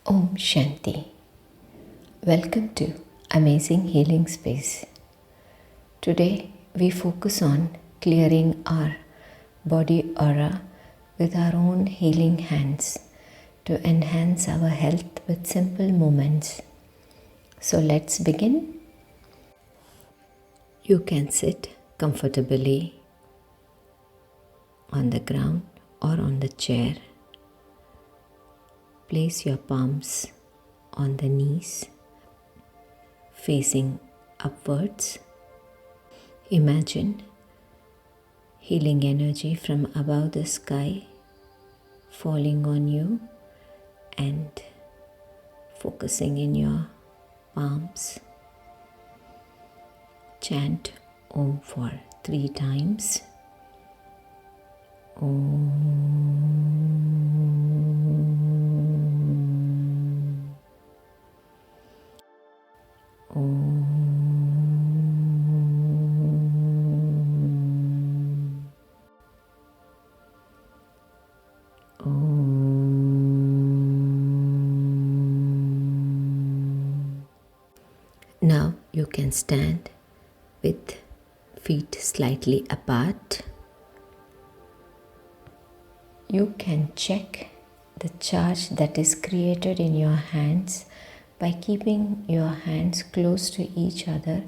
Om Shanti. Welcome to Amazing Healing Space. Today we focus on clearing our body aura with our own healing hands to enhance our health with simple movements. So let's begin. You can sit comfortably on the ground or on the chair. Place your palms on the knees, facing upwards. Imagine healing energy from above the sky falling on you and focusing in your palms. Chant Om for 3 times. Om. Now you can stand with feet slightly apart. You can check the charge that is created in your hands by keeping your hands close to each other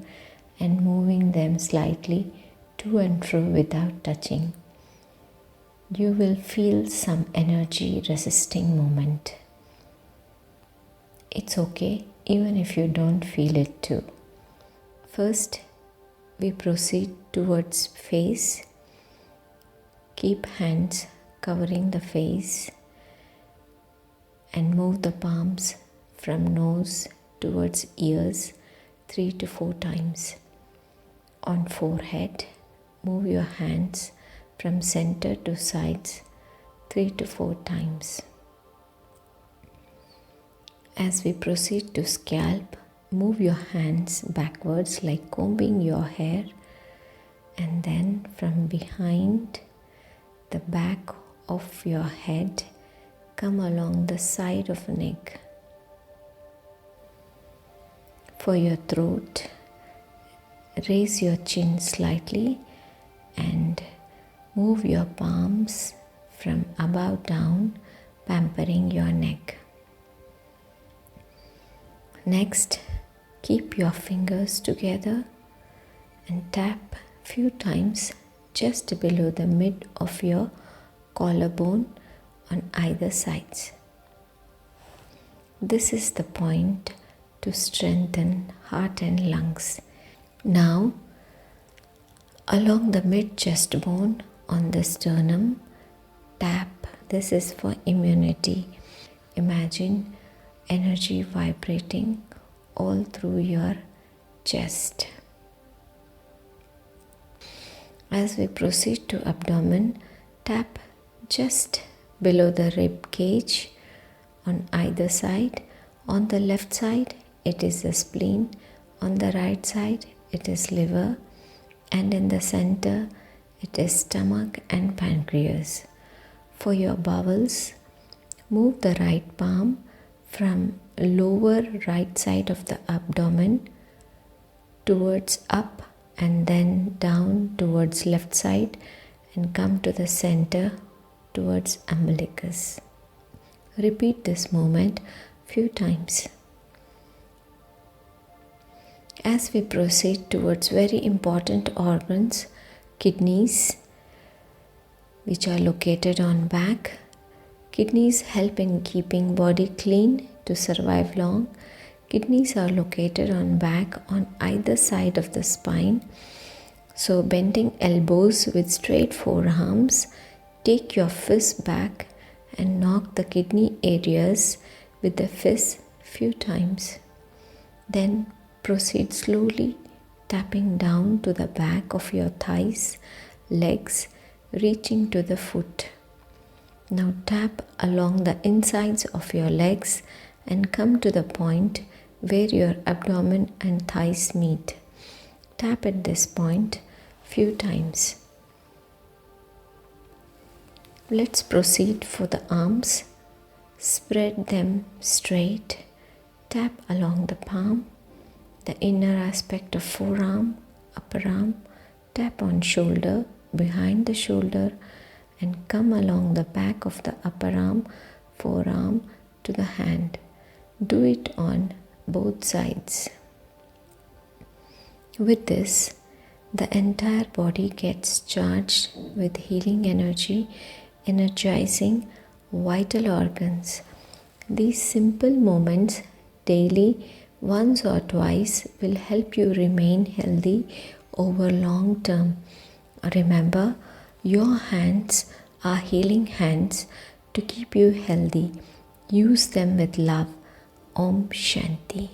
and moving them slightly to and fro without touching. You will feel some energy resisting movement. It's okay even if you don't feel it too. First, we proceed towards face. Keep hands covering the face and move the palms from nose towards ears 3 to 4 times. On forehead, move your hands from center to sides 3 to 4 times. As we proceed to scalp, move your hands backwards like combing your hair, and then from behind the back of your head, come along the side of the neck. For your throat, raise your chin slightly and move your palms from above down, pampering your neck. Next, keep your fingers together and tap few times just below the mid of your collarbone on either sides. This is the point to strengthen heart and lungs. Now, along the mid chest bone on the sternum, tap. This is for immunity. Imagine energy vibrating all through your chest. As we proceed to abdomen, tap just below the rib cage on either side. On the left side, it is the spleen. On the right side, it is liver. And in the center, it is stomach and pancreas. For your bowels, move the right palm from lower right side of the abdomen towards up and then down towards left side and come to the center towards umbilicus. Repeat this movement few times. As we proceed towards very important organs, kidneys, which are located on back. Kidneys help in keeping body clean to survive long. Kidneys are located on back on either side of the spine. So bending elbows with straight forearms, take your fist back and knock the kidney areas with the fist few times. Then proceed slowly, tapping down to the back of your thighs, legs, reaching to the foot. Now tap along the insides of your legs and come to the point where your abdomen and thighs meet. Tap at this point few times. Let's proceed for the arms. Spread them straight. Tap along the palm, the inner aspect of forearm, upper arm. Tap on shoulder, behind the shoulder, and come along the back of the upper arm, forearm to the hand. Do it on both sides. With this, the entire body gets charged with healing energy, energizing vital organs. These simple moments daily, once or twice, will help you remain healthy over long term. Remember, your hands are healing hands to keep you healthy. Use them with love. Om Shanti.